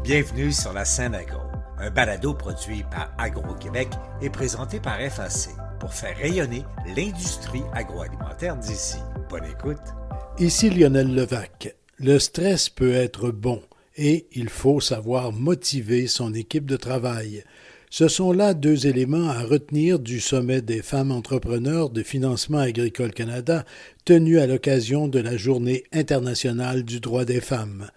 Bienvenue sur la scène agro, un balado produit par Agro-Québec et présenté par FAC pour faire rayonner l'industrie agroalimentaire d'ici. Bonne écoute. Ici Lionel Levac. Le stress peut être bon et il faut savoir motiver son équipe de travail. Ce sont là deux éléments à retenir du sommet des femmes entrepreneurs de Financement agricole Canada tenu à l'occasion de la Journée internationale du droit des femmes.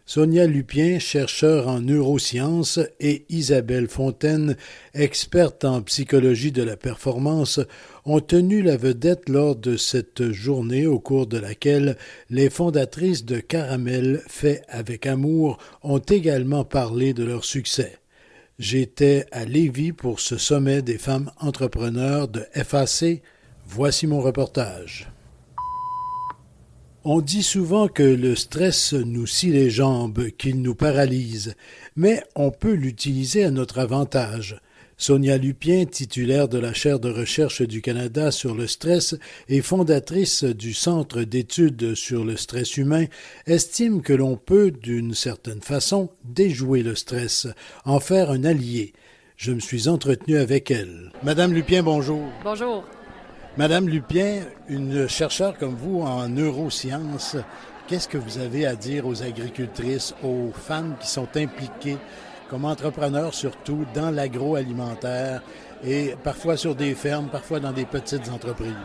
Sonia Lupien, chercheure en neurosciences, et Isabelle Fontaine, experte en psychologie de la performance, ont tenu la vedette lors de cette journée au cours de laquelle les fondatrices de Caramel fait avec amour ont également parlé de leur succès. J'étais à Lévis pour ce sommet des femmes entrepreneurs de FAC. Voici mon reportage. On dit souvent que le stress nous scie les jambes, qu'il nous paralyse, mais on peut l'utiliser à notre avantage. Sonia Lupien, titulaire de la chaire de recherche du Canada sur le stress et fondatrice du Centre d'études sur le stress humain, estime que l'on peut, d'une certaine façon, déjouer le stress, en faire un allié. Je me suis entretenu avec elle. Madame Lupien, bonjour. Bonjour. Madame Lupien, une chercheure comme vous en neurosciences, qu'est-ce que vous avez à dire aux agricultrices, aux femmes qui sont impliquées comme entrepreneurs surtout dans l'agroalimentaire et parfois sur des fermes, parfois dans des petites entreprises?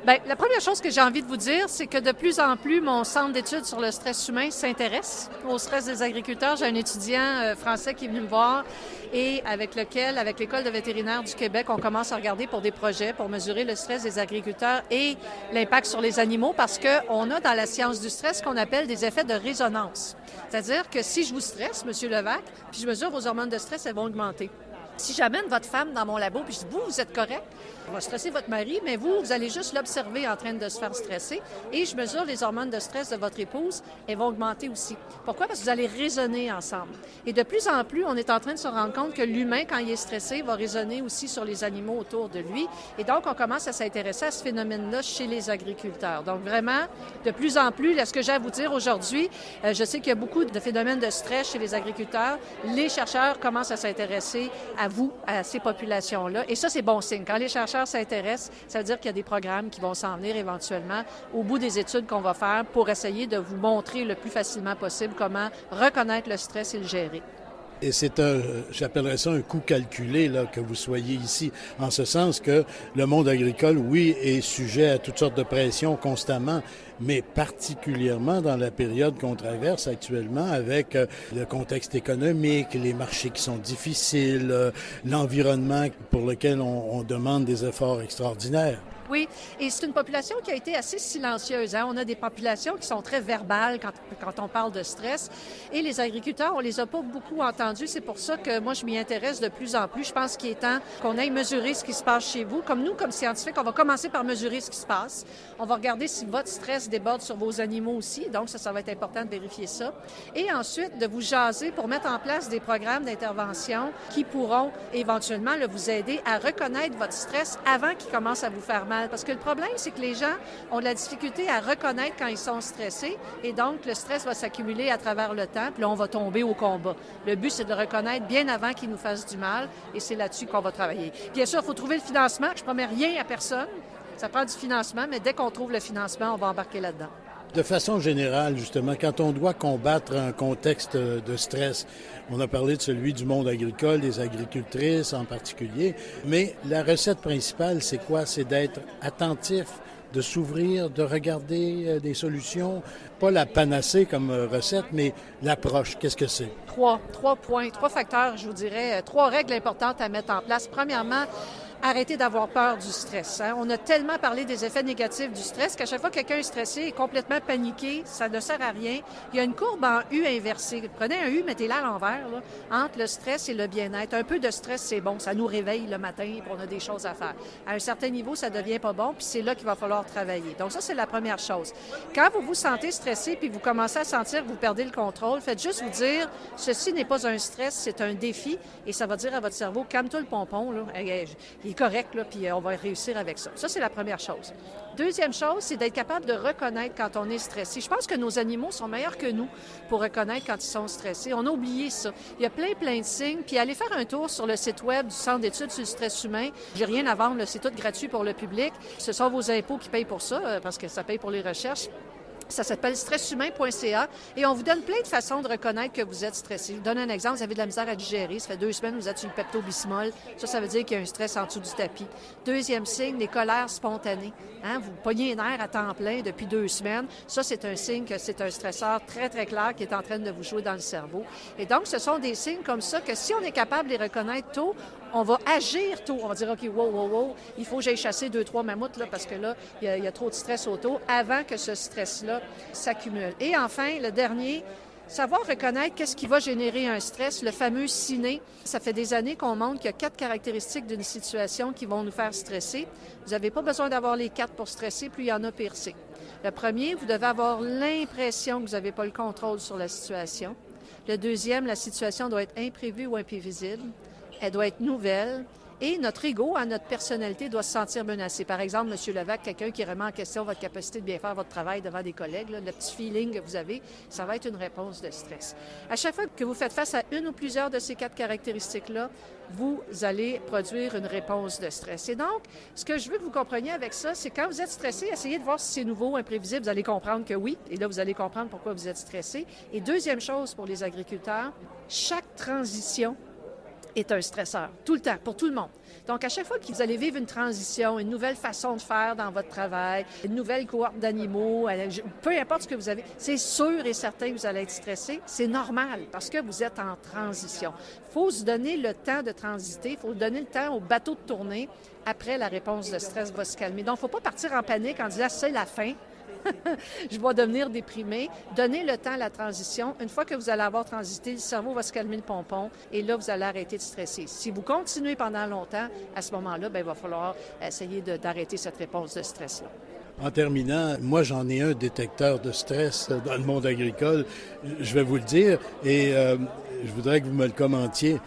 Bien, la première chose que j'ai envie de vous dire, c'est que de plus en plus, mon centre d'études sur le stress humain s'intéresse au stress des agriculteurs. J'ai un étudiant français qui est venu me voir et avec l'École de vétérinaire du Québec, on commence à regarder pour des projets pour mesurer le stress des agriculteurs et l'impact sur les animaux parce qu'on a dans la science du stress ce qu'on appelle des effets de résonance. C'est-à-dire que si je vous stresse, M. Levac, puis je mesure vos hormones de stress, elles vont augmenter. Si j'amène votre femme dans mon labo puis je dis, vous êtes correct, on va stresser votre mari, mais vous allez juste l'observer en train de se faire stresser et je mesure les hormones de stress de votre épouse, elles vont augmenter aussi. Pourquoi? Parce que vous allez raisonner ensemble. Et de plus en plus, on est en train de se rendre compte que l'humain, quand il est stressé, va raisonner aussi sur les animaux autour de lui. Et donc, on commence à s'intéresser à ce phénomène-là chez les agriculteurs. Donc, vraiment, de plus en plus, là, ce que j'ai à vous dire aujourd'hui, je sais qu'il y a beaucoup de phénomènes de stress chez les agriculteurs. Les chercheurs commencent à s'intéresser à ces populations-là. Et ça, c'est bon signe. Quand les chercheurs s'intéressent, ça veut dire qu'il y a des programmes qui vont s'en venir éventuellement au bout des études qu'on va faire pour essayer de vous montrer le plus facilement possible comment reconnaître le stress et le gérer. Et c'est j'appellerais ça un coût calculé là, que vous soyez ici, en ce sens que le monde agricole, oui, est sujet à toutes sortes de pressions constamment, mais particulièrement dans la période qu'on traverse actuellement avec le contexte économique, les marchés qui sont difficiles, l'environnement pour lequel on demande des efforts extraordinaires. Oui, et c'est une population qui a été assez silencieuse. On a des populations qui sont très verbales quand on parle de stress. Et les agriculteurs, on les a pas beaucoup entendus. C'est pour ça que moi, je m'y intéresse de plus en plus. Je pense qu'il est temps qu'on aille mesurer ce qui se passe chez vous. Comme nous, comme scientifiques, on va commencer par mesurer ce qui se passe. On va regarder si votre stress déborde sur vos animaux aussi. Donc, ça va être important de vérifier ça. Et ensuite, de vous jaser pour mettre en place des programmes d'intervention qui pourront éventuellement vous aider à reconnaître votre stress avant qu'il commence à vous faire mal. Parce que le problème, c'est que les gens ont de la difficulté à reconnaître quand ils sont stressés et donc le stress va s'accumuler à travers le temps, puis là, on va tomber au combat. Le but, c'est de le reconnaître bien avant qu'il nous fasse du mal et c'est là-dessus qu'on va travailler. Bien sûr, il faut trouver le financement. Je ne promets rien à personne. Ça prend du financement, mais dès qu'on trouve le financement, on va embarquer là-dedans. De façon générale, justement, quand on doit combattre un contexte de stress, on a parlé de celui du monde agricole, des agricultrices en particulier, mais la recette principale, c'est quoi? C'est d'être attentif, de s'ouvrir, de regarder des solutions, pas la panacée comme recette, mais l'approche. Qu'est-ce que c'est? Trois points, 3 facteurs, je vous dirais, 3 règles importantes à mettre en place. Premièrement, arrêtez d'avoir peur du stress. On a tellement parlé des effets négatifs du stress qu'à chaque fois que quelqu'un est stressé et complètement paniqué, ça ne sert à rien. Il y a une courbe en U inversée. Prenez un U, mettez-la à l'envers, là, entre le stress et le bien-être. Un peu de stress, c'est bon. Ça nous réveille le matin et on a des choses à faire. À un certain niveau, ça devient pas bon, puis c'est là qu'il va falloir travailler. Donc ça, c'est la première chose. Quand vous vous sentez stressé puis vous commencez à sentir que vous perdez le contrôle, faites juste vous dire, ceci n'est pas un stress, c'est un défi et ça va dire à votre cerveau, calme-toi le pompon, là. il est correct, là, puis on va réussir avec ça. Ça, c'est la première chose. Deuxième chose, c'est d'être capable de reconnaître quand on est stressé. Je pense que nos animaux sont meilleurs que nous pour reconnaître quand ils sont stressés. On a oublié ça. Il y a plein de signes. Puis allez faire un tour sur le site web du Centre d'études sur le stress humain. J'ai rien à vendre, là, c'est tout gratuit pour le public. Ce sont vos impôts qui payent pour ça, parce que ça paye pour les recherches. Ça s'appelle stresshumain.ca et on vous donne plein de façons de reconnaître que vous êtes stressé. Je vous donne un exemple, vous avez de la misère à digérer, ça fait 2 semaines que vous êtes sur le Pepto-Bismol. Ça veut dire qu'il y a un stress en dessous du tapis. Deuxième signe, les colères spontanées. Vous pognez les nerfs à temps plein depuis 2 semaines. Ça, c'est un signe que c'est un stresseur très clair qui est en train de vous jouer dans le cerveau. Et donc, ce sont des signes comme ça que si on est capable de les reconnaître tôt, on va agir tôt. On va dire, OK, wow, il faut que j'aille chasser 2-3 mammouths là, parce que là, il y a trop de stress autour avant que ce stress-là s'accumule. Et enfin, le dernier, savoir reconnaître qu'est-ce qui va générer un stress, le fameux ciné. Ça fait des années qu'on montre qu'il y a 4 caractéristiques d'une situation qui vont nous faire stresser. Vous n'avez pas besoin d'avoir les 4 pour stresser, plus il y en a, pire c'est. Le premier, vous devez avoir l'impression que vous n'avez pas le contrôle sur la situation. Le deuxième, la situation doit être imprévue ou imprévisible. Elle doit être nouvelle. Et notre ego, notre personnalité doit se sentir menacée. Par exemple, M. Levac, quelqu'un qui remet en question votre capacité de bien faire votre travail devant des collègues, là, le petit feeling que vous avez, ça va être une réponse de stress. À chaque fois que vous faites face à une ou plusieurs de ces 4 caractéristiques-là, vous allez produire une réponse de stress. Et donc, ce que je veux que vous compreniez avec ça, c'est quand vous êtes stressé, essayez de voir si c'est nouveau, imprévisible. Vous allez comprendre que oui. Et là, vous allez comprendre pourquoi vous êtes stressé. Et deuxième chose pour les agriculteurs, chaque transition est un stresseur, tout le temps, pour tout le monde. Donc, à chaque fois que vous allez vivre une transition, une nouvelle façon de faire dans votre travail, une nouvelle cohorte d'animaux, peu importe ce que vous avez, c'est sûr et certain que vous allez être stressé. C'est normal parce que vous êtes en transition. Il faut se donner le temps de transiter, il faut donner le temps au bateau de tourner. Après, la réponse de stress va se calmer. Donc, il ne faut pas partir en panique en disant « c'est la fin ». Je vais devenir déprimé. Donnez le temps à la transition. Une fois que vous allez avoir transité, le cerveau va se calmer le pompon et là, vous allez arrêter de stresser. Si vous continuez pendant longtemps, à ce moment-là, il va falloir essayer d'arrêter cette réponse de stress-là. En terminant, moi, j'en ai un détecteur de stress dans le monde agricole, je vais vous le dire, et je voudrais que vous me le commentiez.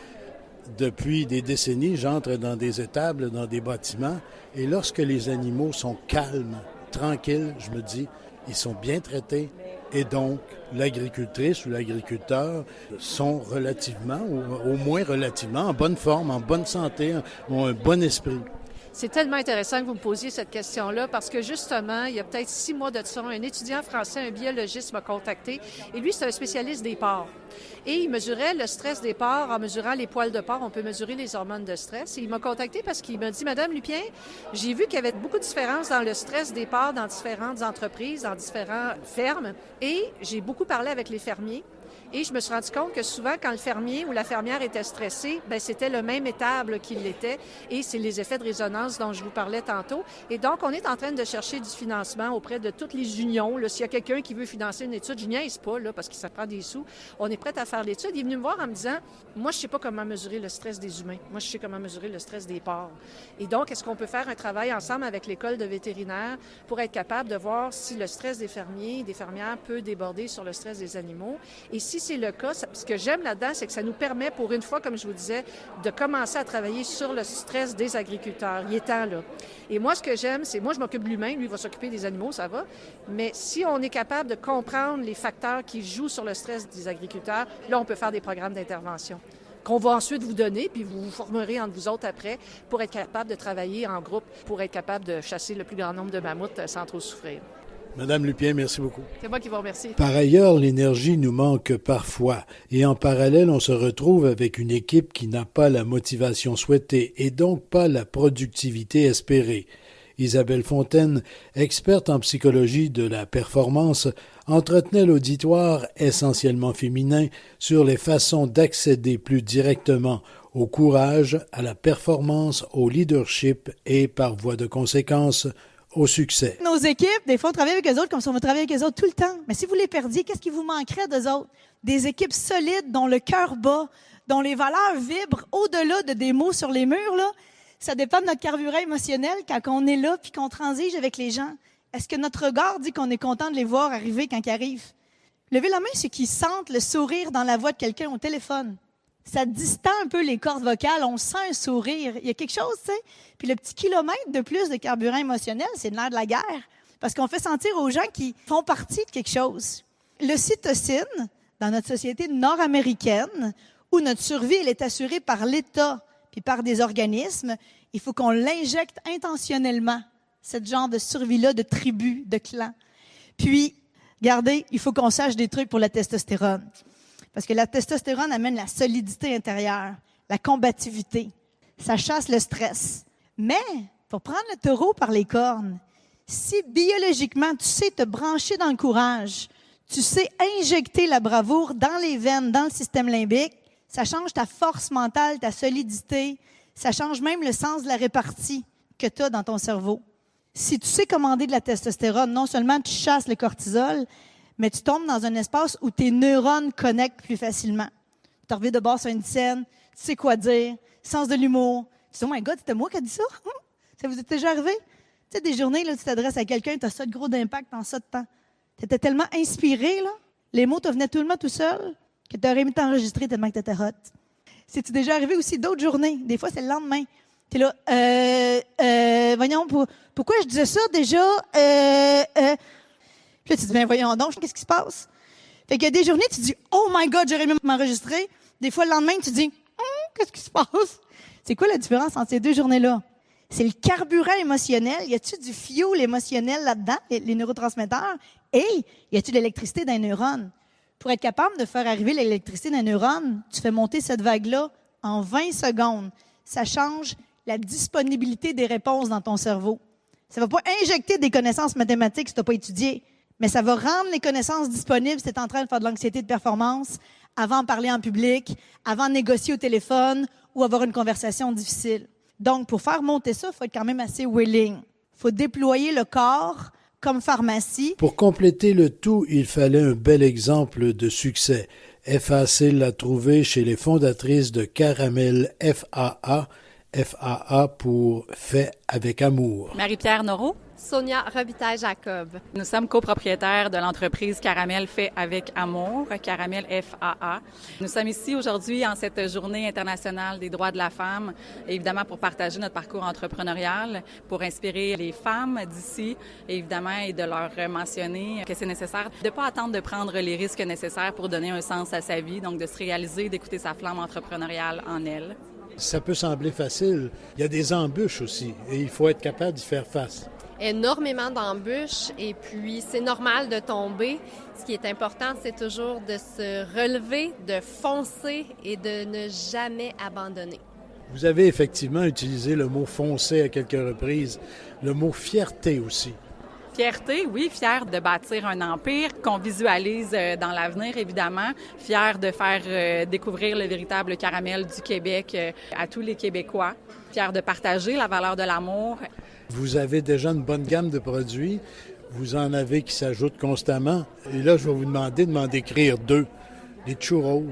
Depuis des décennies, j'entre dans des étables, dans des bâtiments, et lorsque les animaux sont calmes, tranquilles, je me dis, ils sont bien traités. Et donc, l'agricultrice ou l'agriculteur sont relativement, ou au moins relativement, en bonne forme, en bonne santé, ont un bon esprit. C'est tellement intéressant que vous me posiez cette question-là parce que justement, il y a peut-être 6 mois de ça, un étudiant français, un biologiste m'a contacté et lui, c'est un spécialiste des porcs. Et il mesurait le stress des porcs en mesurant les poils de porc. On peut mesurer les hormones de stress. Et il m'a contacté parce qu'il m'a dit, Madame Lupien, j'ai vu qu'il y avait beaucoup de différences dans le stress des porcs dans différentes entreprises, dans différentes fermes. Et j'ai beaucoup parlé avec les fermiers. Et je me suis rendu compte que souvent, quand le fermier ou la fermière était stressé, c'était le même étable qu'il l'était. Et c'est les effets de résonance dont je vous parlais tantôt. Et donc, on est en train de chercher du financement auprès de toutes les unions. Là, s'il y a quelqu'un qui veut financer une étude, je niaise pas, là, parce que ça prend des sous. On est prêt à faire l'étude. Il est venu me voir en me disant, moi, je sais pas comment mesurer le stress des humains. Moi, je sais comment mesurer le stress des porcs. Et donc, est-ce qu'on peut faire un travail ensemble avec l'école de vétérinaire pour être capable de voir si le stress des fermiers et des fermières peut déborder sur le stress des animaux? Et si c'est le cas, ce que j'aime là-dedans, c'est que ça nous permet, pour une fois, comme je vous disais, de commencer à travailler sur le stress des agriculteurs. Il est temps, là. Et moi, ce que j'aime, c'est, moi, je m'occupe de l'humain, lui, il va s'occuper des animaux, ça va. Mais si on est capable de comprendre les facteurs qui jouent sur le stress des agriculteurs, là, on peut faire des programmes d'intervention qu'on va ensuite vous donner, puis vous vous formerez entre vous autres après pour être capable de travailler en groupe, pour être capable de chasser le plus grand nombre de mammouths sans trop souffrir. Madame Lupien, merci beaucoup. C'est moi qui vous remercie. Par ailleurs, l'énergie nous manque parfois et en parallèle, on se retrouve avec une équipe qui n'a pas la motivation souhaitée et donc pas la productivité espérée. Isabelle Fontaine, experte en psychologie de la performance, entretenait l'auditoire essentiellement féminin sur les façons d'accéder plus directement au courage, à la performance, au leadership et, par voie de conséquence, au succès. Nos équipes, des fois, on travaille avec eux autres comme si on va travailler avec eux autres tout le temps. Mais si vous les perdiez, qu'est-ce qui vous manquerait d'eux autres? Des équipes solides, dont le cœur bat, dont les valeurs vibrent au-delà de des mots sur les murs, là. Ça dépend de notre carburant émotionnel quand on est là puis qu'on transige avec les gens. Est-ce que notre regard dit qu'on est content de les voir arriver quand ils arrivent? Levez la main ceux qui sentent le sourire dans la voix de quelqu'un au téléphone. Ça distend un peu les cordes vocales, on sent un sourire. Il y a quelque chose, tu sais. Puis le petit kilomètre de plus de carburant émotionnel, c'est le nerf de la guerre. Parce qu'on fait sentir aux gens qu'ils font partie de quelque chose. L'ocytocine, dans notre société nord-américaine, où notre survie, elle est assurée par l'État puis par des organismes, il faut qu'on l'injecte intentionnellement, ce genre de survie-là, de tribu, de clan. Puis, regardez, il faut qu'on sache des trucs pour la testostérone. Parce que la testostérone amène la solidité intérieure, la combativité. Ça chasse le stress. Mais, pour prendre le taureau par les cornes, si biologiquement tu sais te brancher dans le courage, tu sais injecter la bravoure dans les veines, dans le système limbique, ça change ta force mentale, ta solidité, ça change même le sens de la répartie que tu as dans ton cerveau. Si tu sais commander de la testostérone, non seulement tu chasses le cortisol, mais tu tombes dans un espace où tes neurones connectent plus facilement. Tu reviens de bord sur une scène, tu sais quoi dire, sens de l'humour. Tu dis, oh my God, c'était moi qui ai dit ça? Ça vous est déjà arrivé? Tu sais, des journées, là, tu t'adresses à quelqu'un, tu as ça de gros d'impact en ça de temps. Tu étais tellement inspiré, là, les mots te venaient tout seul, que tu aurais aimé t'enregistrer tellement que tu étais hot. C'est-tu déjà arrivé aussi d'autres journées? Des fois, c'est le lendemain. Tu es là, voyons, pourquoi je disais ça déjà? Puis là, tu dis, ben voyons donc, qu'est-ce qui se passe? Fait qu'il y a des journées, tu dis, oh my God, j'aurais aimé m'enregistrer. Des fois, le lendemain, tu dis, qu'est-ce qui se passe? C'est quoi la différence entre ces deux journées-là? C'est le carburant émotionnel. Y a-tu du fuel émotionnel là-dedans, les neurotransmetteurs? Et y a-tu de l'électricité dans les neurones? Pour être capable de faire arriver l'électricité dans les neurones, tu fais monter cette vague-là en 20 secondes. Ça change la disponibilité des réponses dans ton cerveau. Ça va pas injecter des connaissances mathématiques si tu n'as pas étudié, mais ça va rendre les connaissances disponibles si tu es en train de faire de l'anxiété de performance, avant de parler en public, avant de négocier au téléphone ou avoir une conversation difficile. Donc, pour faire monter ça, il faut être quand même assez willing. Il faut déployer le corps comme pharmacie. Pour compléter le tout, il fallait un bel exemple de succès. FAC l'a trouvé chez les fondatrices de Caramel FAA. FAA pour Fait avec amour. Marie-Pierre Noreau. Sonia Robitaille-Jacob. Nous sommes copropriétaires de l'entreprise Caramel Fait avec amour, Caramel FAA. Nous sommes ici aujourd'hui en cette journée internationale des droits de la femme, évidemment pour partager notre parcours entrepreneurial, pour inspirer les femmes d'ici, évidemment, et de leur mentionner que c'est nécessaire de ne pas attendre de prendre les risques nécessaires pour donner un sens à sa vie, donc de se réaliser, d'écouter sa flamme entrepreneuriale en elle. Ça peut sembler facile. Il y a des embûches aussi et il faut être capable d'y faire face. Énormément d'embûches et puis c'est normal de tomber. Ce qui est important, c'est toujours de se relever, de foncer et de ne jamais abandonner. Vous avez effectivement utilisé le mot « foncer » à quelques reprises, le mot « fierté » aussi. Fierté, oui, fière de bâtir un empire qu'on visualise dans l'avenir, évidemment. Fière de faire découvrir le véritable caramel du Québec à tous les Québécois. Fière de partager la valeur de l'amour. Vous avez déjà une bonne gamme de produits. Vous en avez qui s'ajoutent constamment. Et là, je vais vous demander de m'en décrire deux. Les churros.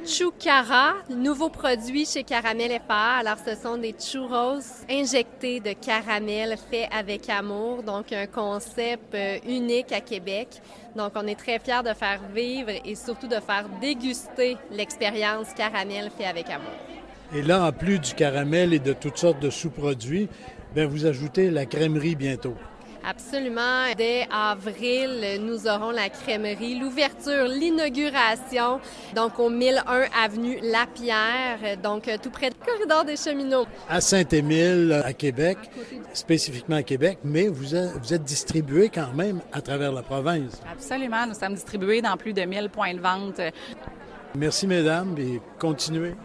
Choucara, nouveau produit chez Caramel FAA. Alors, ce sont des churros injectés de caramel fait avec amour. Donc, un concept unique à Québec. Donc, on est très fiers de faire vivre et surtout de faire déguster l'expérience caramel fait avec amour. Et là, en plus du caramel et de toutes sortes de sous-produits, bien, vous ajoutez la crèmerie bientôt. Absolument. Dès avril, nous aurons la crèmerie, l'ouverture, l'inauguration, donc au 1001 avenue Lapierre, donc tout près du corridor des cheminots. À Saint-Émile, à Québec, spécifiquement à Québec, mais vous êtes distribué quand même à travers la province. Absolument. Nous sommes distribués dans plus de 1000 points de vente. Merci, mesdames, et continuez.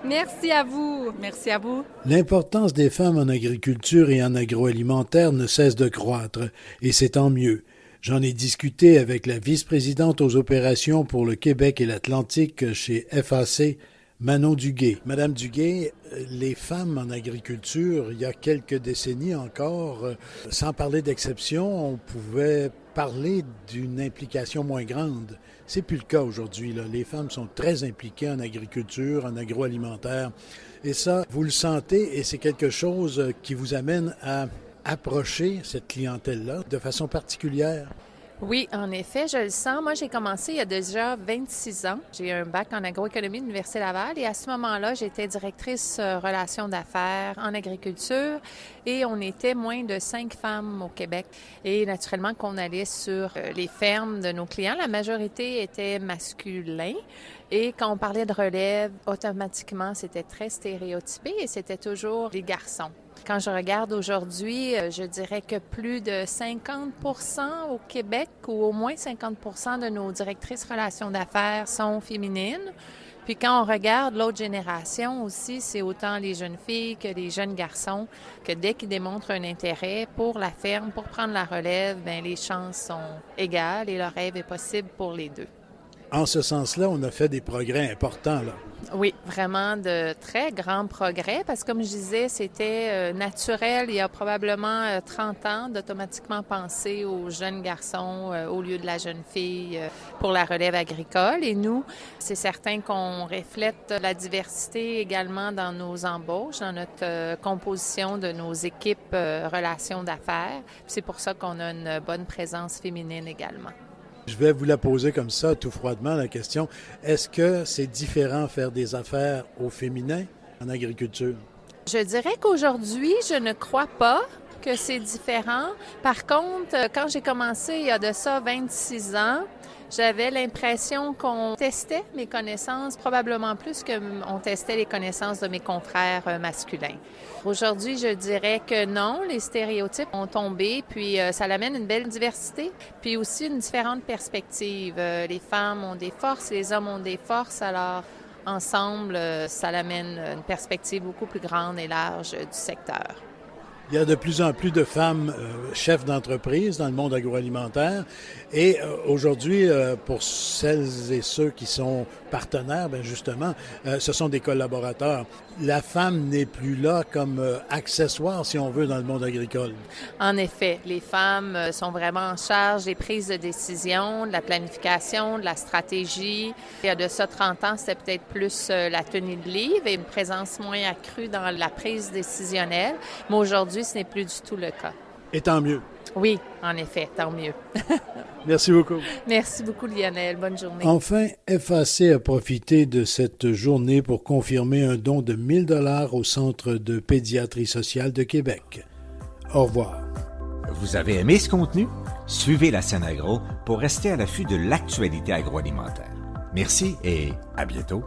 Merci à vous. Merci à vous. L'importance des femmes en agriculture et en agroalimentaire ne cesse de croître, et c'est tant mieux. J'en ai discuté avec la vice-présidente aux opérations pour le Québec et l'Atlantique chez FAC, Manon Duguay. Madame Duguay, les femmes en agriculture, il y a quelques décennies encore, sans parler d'exception, on pouvait parler d'une implication moins grande. C'est plus le cas aujourd'hui, là. Les femmes sont très impliquées en agriculture, en agroalimentaire. Et ça, vous le sentez et c'est quelque chose qui vous amène à approcher cette clientèle-là de façon particulière. Oui, en effet, je le sens. Moi, j'ai commencé il y a déjà 26 ans. J'ai un bac en agroéconomie de l'Université Laval et à ce moment-là, j'étais directrice relations d'affaires en agriculture et on était moins de 5 femmes au Québec. Et naturellement, qu'on allait sur les fermes de nos clients, la majorité était masculin. Et quand on parlait de relève, automatiquement, c'était très stéréotypé et c'était toujours les garçons. Quand je regarde aujourd'hui, je dirais que plus de 50% au Québec ou au moins 50% de nos directrices relations d'affaires sont féminines. Puis quand on regarde l'autre génération aussi, c'est autant les jeunes filles que les jeunes garçons que dès qu'ils démontrent un intérêt pour la ferme, pour prendre la relève, bien, les chances sont égales et le rêve est possible pour les deux. En ce sens-là, on a fait des progrès importants, là. Oui, vraiment de très grands progrès parce que, comme je disais, c'était naturel il y a probablement 30 ans d'automatiquement penser aux jeunes garçons au lieu de la jeune fille pour la relève agricole. Et nous, c'est certain qu'on reflète la diversité également dans nos embauches, dans notre composition de nos équipes relations d'affaires. C'est pour ça qu'on a une bonne présence féminine également. Je vais vous la poser comme ça, tout froidement, la question. Est-ce que c'est différent faire des affaires au féminin en agriculture? Je dirais qu'aujourd'hui, je ne crois pas que c'est différent. Par contre, quand j'ai commencé il y a de ça 26 ans, j'avais l'impression qu'on testait mes connaissances probablement plus qu'on testait les connaissances de mes confrères masculins. Aujourd'hui, je dirais que non, les stéréotypes ont tombé, puis ça amène une belle diversité, puis aussi une différente perspective. Les femmes ont des forces, les hommes ont des forces, alors ensemble, ça amène une perspective beaucoup plus grande et large du secteur. Il y a de plus en plus de femmes chefs d'entreprise dans le monde agroalimentaire. Et aujourd'hui, pour celles et ceux qui sont partenaires, bien justement, ce sont des collaborateurs. La femme n'est plus là comme accessoire, si on veut, dans le monde agricole. En effet, les femmes sont vraiment en charge des prises de décision, de la planification, de la stratégie. Il y a de ça 30 ans, c'était peut-être plus la tenue de livre et une présence moins accrue dans la prise décisionnelle. Mais aujourd'hui, ce n'est plus du tout le cas. Et tant mieux. Oui, en effet, tant mieux. Merci beaucoup. Merci beaucoup, Lionel. Bonne journée. Enfin, FAC a profité de cette journée pour confirmer un don de 1 000 $ au Centre de pédiatrie sociale de Québec. Au revoir. Vous avez aimé ce contenu? Suivez la scène agro pour rester à l'affût de l'actualité agroalimentaire. Merci et à bientôt.